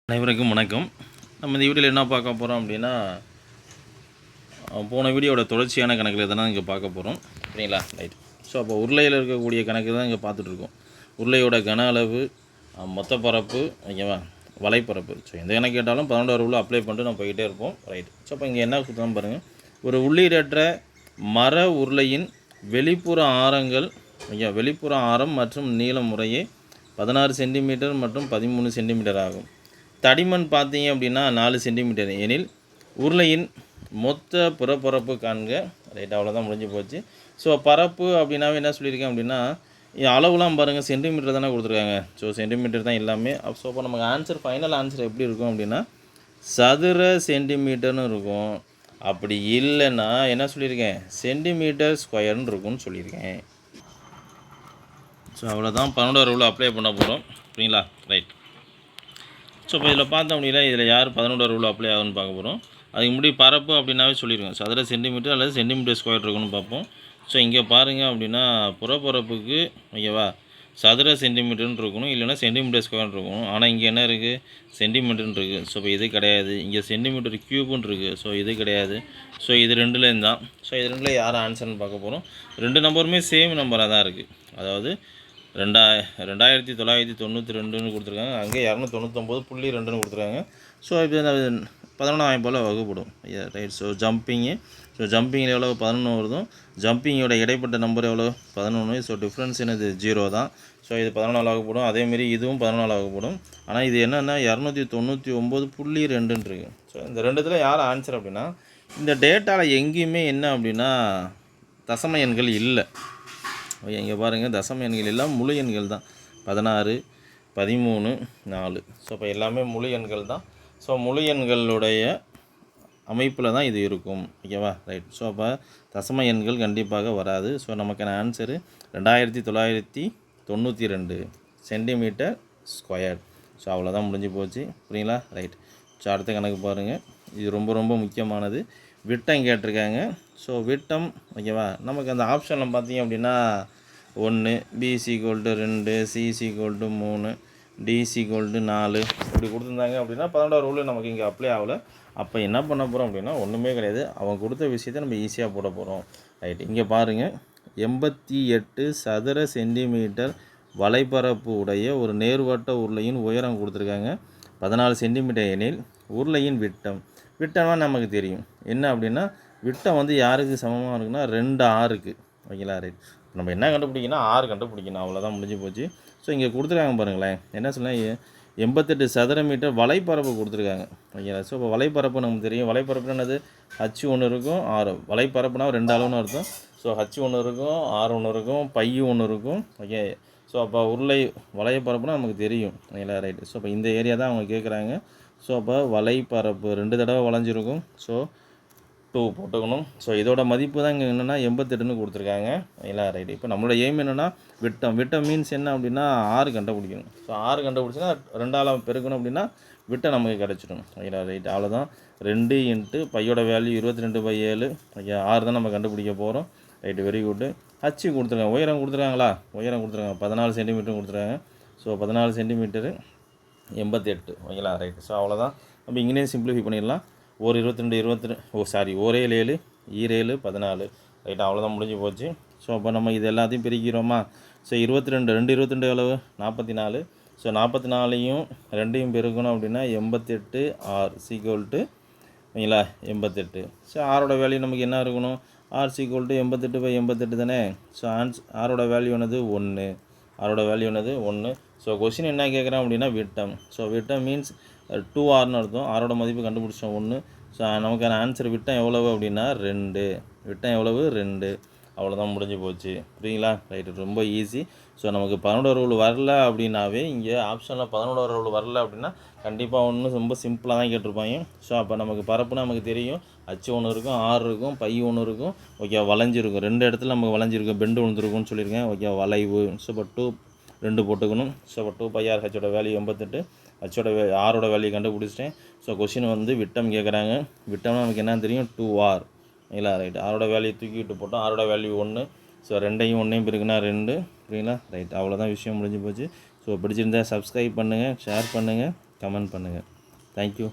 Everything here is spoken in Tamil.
அனைவருக்கும் வணக்கம். நம்ம இந்த வீடியோவில் என்ன பார்க்க போகிறோம் அப்படின்னா, போன வீடியோட தொடர்ச்சியான கணக்கில் தான் இங்கே பார்க்க போகிறோம். சரிங்களா? ரைட். ஸோ அப்போ உருளையில் இருக்கக்கூடிய கணக்கு தான் இங்கே பார்த்துட்ருக்கோம். உருளையோட கன அளவு, மொத்த பரப்பு, ஓகேவா, வலைப்பரப்பு. ஸோ எந்த கணக்கு கேட்டாலும் 12 ரூல் அப்ளை பண்ணிட்டு நம்ம போய்கிட்டே இருப்போம். ரைட். ஸோ அப்போ இங்கே என்ன கொடுத்தோம் பாருங்கள். ஒரு உள்ளீடற்ற மர உருளையின் வெளிப்புற ஆரங்கள், ஓகே, வெளிப்புற ஆரம் மற்றும் நீளம் முறையே 16 சென்டிமீட்டர் மற்றும் 13 சென்டிமீட்டர் ஆகும். தடிமன் பார்த்தீங்க அப்படின்னா 4 சென்டிமீட்டர் எனில் உருளையின் மொத்த புறப்பரப்பு காண்க. ரைட், அவ்வளோதான், முடிஞ்சு போச்சு. ஸோ பரப்பு அப்படின்னாவே என்ன சொல்லியிருக்கேன் அப்படின்னா, அளவுலாம் பாருங்கள், சென்டிமீட்டர் தானே கொடுத்துருக்காங்க. ஸோ சென்டிமீட்டர் தான் எல்லாமே. ஸோ இப்போ நமக்கு ஆன்சர், ஃபைனல் ஆன்சர் எப்படி இருக்கும் அப்படின்னா சதுர சென்டிமீட்டர்னு இருக்கும். அப்படி இல்லைன்னா என்ன சொல்லியிருக்கேன், சென்டிமீட்டர் ஸ்கொயர்னு இருக்கும்னு சொல்லியிருக்கேன். ஸோ அவ்வளோதான், 12 ரூல் அப்ளை பண்ண போகிறோம். சரிங்களா? ரைட். ஸோ இப்போ இதில் பார்த்தோம் அப்படின்னா இதில் யார் 11 ரூல் அப்ளை ஆகுன்னு பார்க்க போகிறோம். அதுக்கு முன்னாடி பரப்பு அப்படின்னாவே சொல்லியிருக்கோம், சதுர சென்டிமீட்டர் அல்லது சென்டிமீட்டர் ஸ்கொயர் இருக்குன்னு பார்ப்போம். ஸோ இங்கே பாருங்கள் அப்படின்னா புறப்பரப்புக்கு, ஓகேவா, சதுர சென்டிமீட்டர்னு இருக்கணும், இல்லைனா சென்டிமீட்டர் ஸ்கொயர் இருக்கணும். ஆனால் இங்கே என்ன இருக்குது, சென்டிமீட்டர்னு இருக்குது. ஸோ இப்போ இது கிடையாது. இங்கே சென்டிமீட்டர் க்யூப்னு இருக்குது. ஸோ இது கிடையாது. ஸோ இது ரெண்டுலேருந்து தான். ஸோ இது ரெண்டில் யார் ஆன்சர்னு பார்க்க போகிறோம். ரெண்டு நம்பருமே சேம் நம்பராக தான் இருக்குது. அதாவது 2992ன்னு கொடுத்துருக்காங்க, அங்கே 299.2ன்னு கொடுத்துருக்காங்க. ஸோ இப்போ 11 போல் வகுப்படும். ரைட். ஸோ ஜம்பிங்கில் எவ்வளோ 11 வருதும், ஜம்பிங்கோட இடைப்பட்ட நம்பர் எவ்வளோ 11. ஸோ டிஃப்ரென்ஸ் என்னது 0 தான். ஸோ இது 14 வகுப்படும். அதேமாரி இதுவும் 14 வகுப்படும். ஆனால் இது என்னென்னா 299.2ன்னு இருக்குது. ஸோ இந்த ரெண்டுத்தில் யார் ஆன்சர் அப்படின்னா, இந்த டேட்டாவில் எங்கேயுமே என்ன அப்படின்னா தசம எண்கள் இல்லை. ஓகே, இங்கே பாருங்கள், தசம எண்கள் எல்லாம் முழு எண்கள் தான். 16, 13, 4. ஸோ இப்போ எல்லாமே முழு எண்கள் தான். ஸோ முழு எண்களுடைய அமைப்பில் தான் இது இருக்கும். ஓகேவா? ரைட். ஸோ அப்போ தசம எண்கள் கண்டிப்பாக வராது. ஸோ நமக்கான ஆன்சரு 2992 சென்டிமீட்டர் ஸ்கொயர். ஸோ அவ்வளோதான், முடிஞ்சு போச்சு. புரியுங்களா? ரைட். ஸோ அடுத்த கணக்கு பாருங்கள். இது ரொம்ப ரொம்ப முக்கியமானது. விட்டம் கேட்டிருக்காங்க. ஸோ விட்டம், ஓகேவா, நமக்கு அந்த ஆப்ஷனில் பார்த்தீங்க அப்படின்னா 1, B = 2, C = 3, D = 4 இப்படி கொடுத்துருந்தாங்க அப்படின்னா 12 ரூல் நமக்கு இங்கே அப்ளை ஆகலை. அப்போ என்ன பண்ண போகிறோம் அப்படின்னா ஒன்றுமே கிடையாது, அவங்க கொடுத்த விஷயத்தை நம்ம ஈஸியாக போட போகிறோம். ரைட். இங்கே பாருங்கள், 88 சதுர சென்டிமீட்டர் வலைப்பரப்பு உடைய ஒரு நேர்வட்ட உருளையின் உயரம் கொடுத்துருக்காங்க 14 சென்டிமீட்டர் எனில் உருளையின் விட்டம்னா நமக்கு தெரியும் என்ன அப்படின்னா, விட்டம் வந்து யாருக்கு சமமாக இருக்குன்னா 2R. ஓகேங்களா? ரைட். நம்ம என்ன கண்டுபிடிக்கணும், R கண்டுபிடிக்கணும். அவ்வளோதான், முடிஞ்சு போச்சு. ஸோ இங்கே கொடுத்துருக்காங்க பாருங்களேன், என்ன சொன்னால் 88 சதுர மீட்டர் வலைப்பரப்பு கொடுத்துருக்காங்க. ஓகேங்களா? ஸோ இப்போ வலைப்பரப்பு நமக்கு தெரியும். வலைப்பரப்புன்னு என்னது, H1 இருக்கும், R. வலைப்பரப்புனா 2 அளவுன்னு அர்த்தம். ஸோ H1 இருக்கும், R1 இருக்கும், π1 இருக்கும். ஓகே. ஸோ அப்போ வலைப்பரப்புனா நமக்கு தெரியும். ஓகேங்களா? ரைட். ஸோ இப்போ இந்த ஏரியா தான் அவங்க கேட்குறாங்க. ஸோ அப்போ வலைப்பரப்பு 2 தடவை வளைஞ்சிருக்கும். ஸோ 2 போட்டுக்கணும். ஸோ இதோட மதிப்பு தான் இங்கே என்னென்னா 88ன்னு கொடுத்துருக்காங்க. இல்லை, ரைட். இப்போ நம்மளோட எய்ம் என்னென்னா விட்டம் மீன்ஸ் என்ன அப்படின்னா R கண்டுபிடிக்கணும். ஸோ R கண்டுபிடிச்சின்னா 2ஆல் பெருக்கணும் அப்படின்னா விட்டம் நமக்கு கிடச்சிடும். ஓகேங்களா? ரைட். அவ்வளோதான். 2 × பையோட வேல்யூ 22/7. ஓகே, R தான் நம்ம கண்டுபிடிக்க போகிறோம். Right, very good. H கொடுத்துருக்காங்க, உயரம் கொடுத்துருக்காங்களா, உயரம் கொடுத்துருக்காங்க 14 சென்டிமீட்டர் கொடுத்துருக்காங்க. So 14 centimetre 88. ஓகேங்களா? ரைட். ஸோ அவ்வளோதான். நம்ம இங்கேயே சிம்பிளிஃபை பண்ணிடலாம். ஒரு 22 ஒரே 7 7 14. ரைட். அவ்வளோதான், முடிஞ்சு போச்சு. ஸோ அப்போ நம்ம இது எல்லாத்தையும் பிரிக்கிறோமா. ஸோ 22 எவ்வளவு 44. ஸோ 44ஐயும் 2ஐயும் பெருக்கணும் அப்படின்னா 88 R = ஓகேங்களா 88. ஸோ ஆரோட வேல்யூ நமக்கு என்ன இருக்கணும், R = 88/88 தானே. ஸோ ஆரோட வேல்யூ என்னது 1. ஆரோட வேல்யூ என்னது 1. ஸோ கொஸ்டின் என்ன கேட்குறேன் அப்படின்னா விட்டம். ஸோ விட்டம் மீன்ஸ் 2Rன்னு அர்த்தம். ஆரோட மதிப்பு கண்டுபிடிச்சோம் 1. ஸோ நமக்கான ஆன்சர் விட்டம் எவ்வளவு அப்படின்னா 2. விட்டம் எவ்வளவு 2. அவ்வளோதான், முடிஞ்சு போச்சு. புரியுங்களா? ரைட்டு, ரொம்ப ஈஸி. ஸோ நமக்கு 11 ரூல் வரல அப்படின்னாவே இங்கே ஆப்ஷனில் 11 ரூல் வரல அப்படின்னா கண்டிப்பாக ஒன்று ரொம்ப சிம்பிளாக தான் கேட்டிருப்பாங்க. ஸோ அப்போ நமக்கு பரப்புனா நமக்கு தெரியும், H1 இருக்கும், R இருக்கும், π1 இருக்கும். ஓகே, வளைஞ்சிருக்கும். 2 இடத்துல நமக்கு வளைஞ்சிருக்கும், பெண்டு விழுந்துருக்கும்னு சொல்லியிருக்கேன். ஓகே, வளைவு. ஸோ இப்போ 2 போட்டுக்கணும். ஸோ இப்போ 2πR Hோட வேல்யூ 88, ஆரோட வேல்யூ கண்டுபிடிச்சிட்டேன். ஸோ கொஸ்டின் வந்து விட்டம் கேட்குறாங்க. விட்டம்னா நமக்கு என்ன தெரியும், 2R. இல்லை, ரைட். ஆரோட வேல்யூ தூக்கிட்டு போட்டோம். ஆரோட வேல்யூ 1. ஸோ 2ஐயும் 1ஐயும் பிறகுனா 2. புரியுங்களா? ரைட். அவ்வளோதான், விஷயம் முடிஞ்சு போச்சு. ஸோ பிடிச்சிருந்தா சப்ஸ்கிரைப் பண்ணுங்கள், ஷேர் பண்ணுங்கள், கமெண்ட் பண்ணுங்கள். தேங்க்யூ.